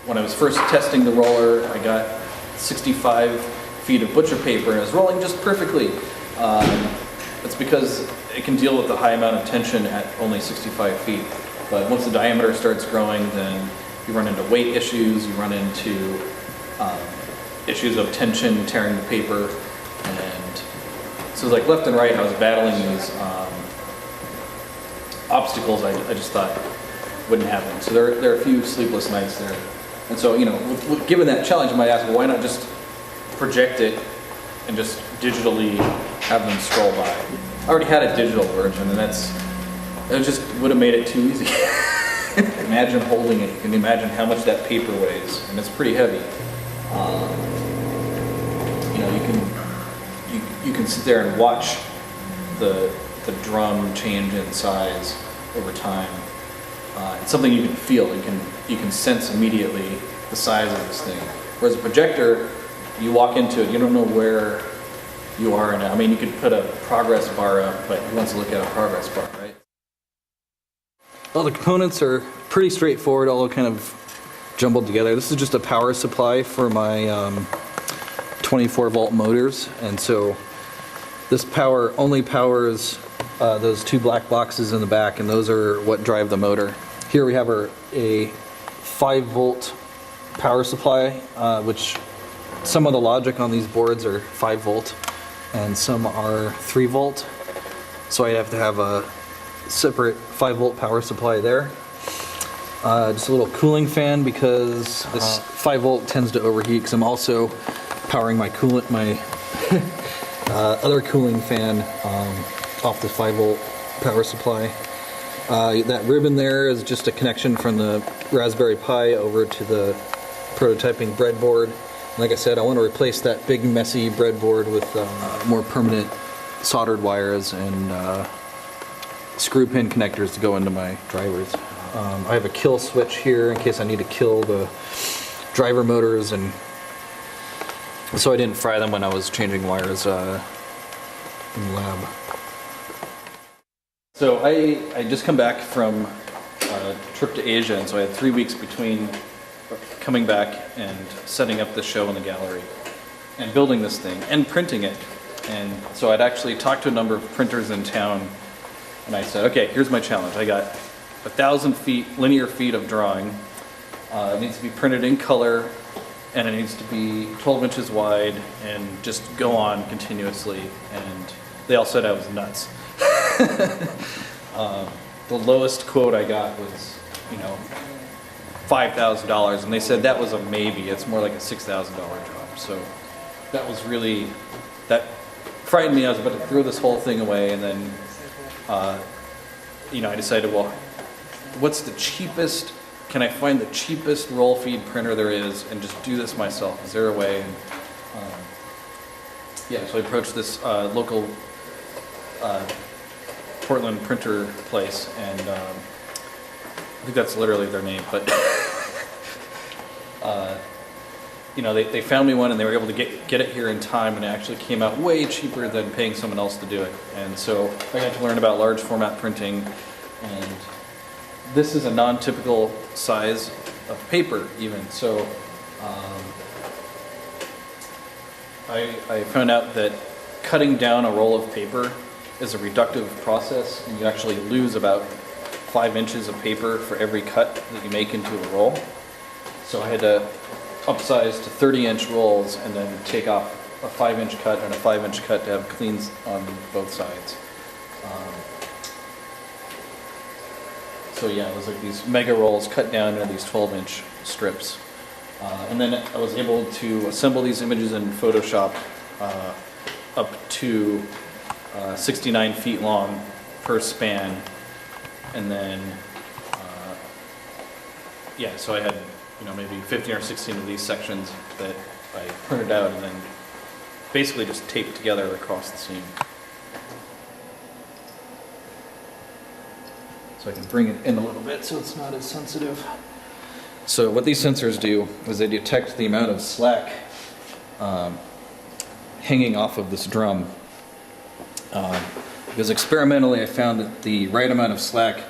when I was first testing the roller, I got 65 feet of butcher paper and it was rolling just perfectly. It's because it can deal with the high amount of tension at only 65 feet. But once the diameter starts growing, then you run into weight issues, you run into issues of tension tearing the paper. And so like left and right, I was battling these obstacles I just thought wouldn't happen. So there are a few sleepless nights there. And so, you know, given that challenge, you might ask, well, why not just project it and just digitally have them scroll by? I already had a digital version, and it just would have made it too easy. Imagine holding it. You can imagine how much that paper weighs, and it's pretty heavy. You know, you can sit there and watch the drum change in size over time. It's something you can feel. You can sense immediately the size of this thing. Whereas a projector, you walk into it, you don't know where you are in it. I mean, you could put a progress bar up, but who wants to look at a progress bar, right? Well, the components are pretty straightforward, all kind of jumbled together. This is just a power supply for my 24-volt motors, and so this power only powers those two black boxes in the back, and those are what drive the motor. Here we have a 5-volt power supply, which some of the logic on these boards are 5-volt, and some are 3-volt. So I have to have a separate 5-volt power supply there. Just a little cooling fan because this 5-volt tends to overheat, because I'm also powering my coolant, my other cooling fan off the 5-volt power supply. That ribbon there is just a connection from the Raspberry Pi over to the prototyping breadboard. Like I said, I want to replace that big messy breadboard with more permanent soldered wires and screw pin connectors to go into my drivers. I have a kill switch here in case I need to kill the driver motors, and so I didn't fry them when I was changing wires in the lab. So I just come back from a trip to Asia, and so I had 3 weeks between coming back and setting up the show in the gallery and building this thing and printing it. And so I'd actually talked to a number of printers in town, and I said, okay, here's my challenge. I got 1,000 linear feet of drawing. It needs to be printed in color, and it needs to be 12 inches wide and just go on continuously. And they all said I was nuts. The lowest quote I got was, you know, $5,000, and they said that was a maybe. It's more like a $6,000 job. So that was really, that frightened me. I was about to throw this whole thing away, and then, you know, I decided, well, what's the cheapest? Can I find the cheapest roll feed printer there is and just do this myself? Is there a way? And, yeah, so I approached this local Portland printer place, and I think that's literally their name, but you know, they found me one, and they were able to get it here in time, and it actually came out way cheaper than paying someone else to do it. And so I got to learn about large format printing, and this is a non-typical size of paper even. So I found out that cutting down a roll of paper is a reductive process, and you actually lose about 5 inches of paper for every cut that you make into a roll. So I had to upsize to 30-inch rolls and then take off a 5-inch cut and a 5-inch cut to have cleans on both sides. So yeah, it was like these mega rolls cut down into these 12-inch strips. And then I was able to assemble these images in Photoshop up to 69 feet long per span. And then, yeah, so I had, you know, maybe 15 or 16 of these sections that I printed out and then basically just taped together across the seam. So I can bring it in a little bit so it's not as sensitive. So what these sensors do is they detect the amount of slack hanging off of this drum. Because experimentally I found that the right amount of slack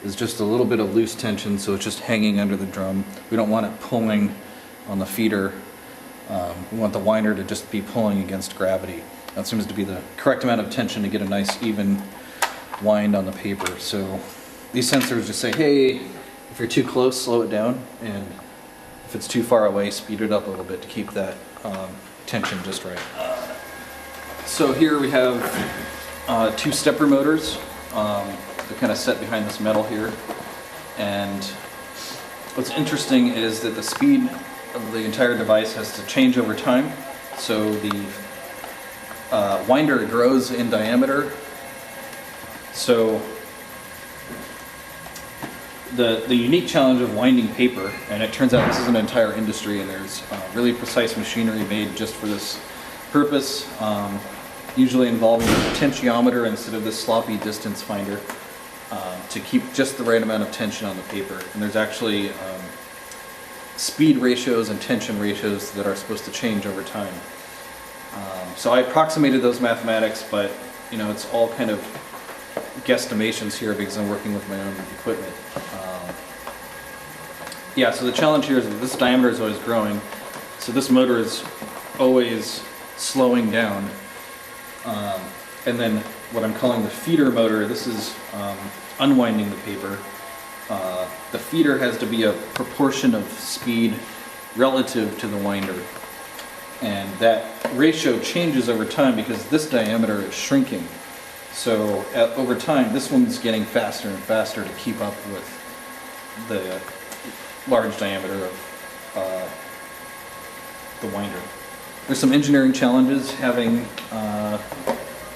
is just a little bit of loose tension, so it's just hanging under the drum. We don't want it pulling on the feeder. We want the winder to just be pulling against gravity. That seems to be the correct amount of tension to get a nice even wind on the paper. So these sensors just say, hey, if you're too close, slow it down, and if it's too far away, speed it up a little bit to keep that tension just right. So here we have 2 stepper motors. They're kind of set behind this metal here. And what's interesting is that the speed of the entire device has to change over time. So the winder grows in diameter. So the unique challenge of winding paper, and it turns out this is an entire industry, and there's really precise machinery made just for this purpose, usually involving a potentiometer instead of this sloppy distance finder, to keep just the right amount of tension on the paper. And there's actually speed ratios and tension ratios that are supposed to change over time. So I approximated those mathematics, but you know, it's all kind of guesstimations here because I'm working with my own equipment. Yeah, so the challenge here is that this diameter is always growing, so this motor is always slowing down. And then what I'm calling the feeder motor, this is unwinding the paper. The feeder has to be a proportion of speed relative to the winder. And that ratio changes over time because this diameter is shrinking. So over time, this one's getting faster and faster to keep up with the large diameter of the winder. There's some engineering challenges having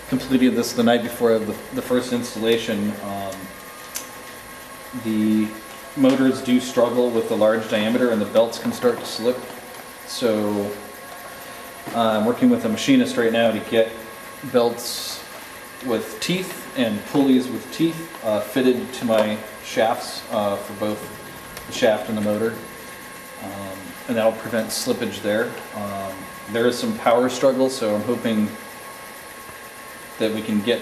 completed this the night before the first installation. The motors do struggle with the large diameter and the belts can start to slip. So I'm working with a machinist right now to get belts with teeth and pulleys with teeth fitted to my shafts for both the shaft and the motor, and that'll prevent slippage there. There is some power struggle, so I'm hoping that we can get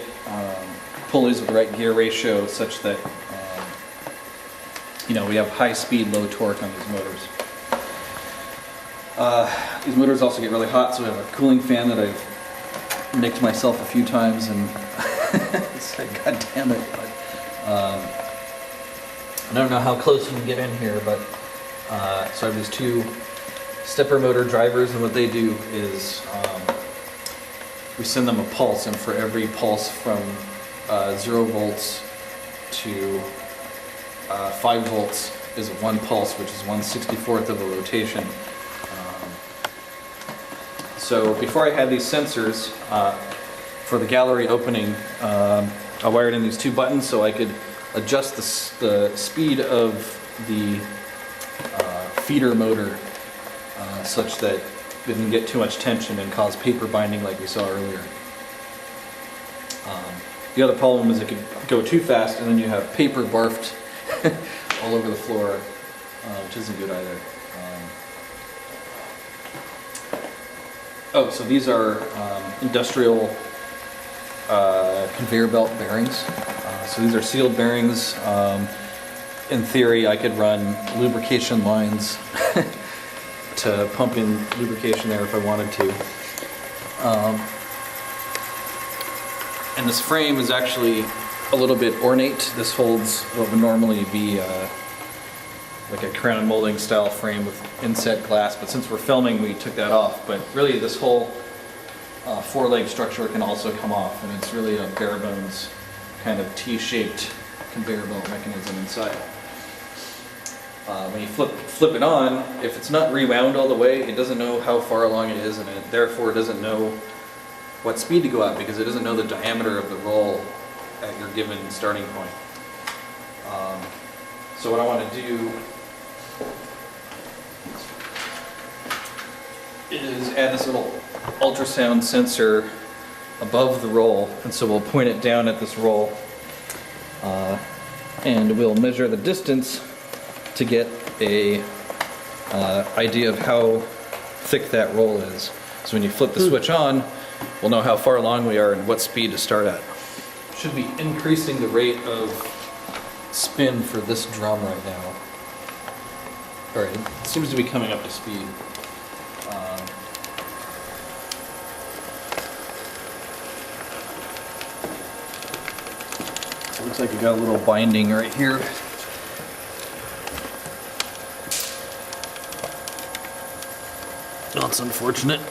pulleys with the right gear ratio such that you know, we have high speed, low torque on these motors. These motors also get really hot, so we have a cooling fan that I've nicked myself a few times, and it's like, God damn it. But, I don't know how close you can get in here, but so I have these 2 stepper motor drivers, and what they do is we send them a pulse, and for every pulse from 0 volts to 5 volts is 1 pulse, which is 1/64th of a rotation. So before I had these sensors, for the gallery opening, I wired in these 2 buttons so I could adjust the speed of the feeder motor such that it didn't get too much tension and cause paper binding like we saw earlier. The other problem is it could go too fast and then you have paper barfed all over the floor, which isn't good either. Oh, so these are industrial conveyor belt bearings. So these are sealed bearings. In theory, I could run lubrication lines to pump in lubrication there if I wanted to. And this frame is actually a little bit ornate. This holds what would normally be like a crown molding style frame with inset glass, but since we're filming, we took that off. But really, this whole 4-leg structure can also come off, and it's really a bare bones kind of T-shaped conveyor belt mechanism inside. When you flip it on, if it's not rewound all the way, it doesn't know how far along it is, and it therefore doesn't know what speed to go at because it doesn't know the diameter of the roll at your given starting point. So what I want to do is add this little ultrasound sensor above the roll, and so we'll point it down at this roll, and we'll measure the distance to get a idea of how thick that roll is. So when you flip the switch on, we'll know how far along we are and what speed to start at. Should be increasing the rate of spin for this drum right now. All right, it seems to be coming up to speed. So it looks like you got a little binding right here. That's unfortunate.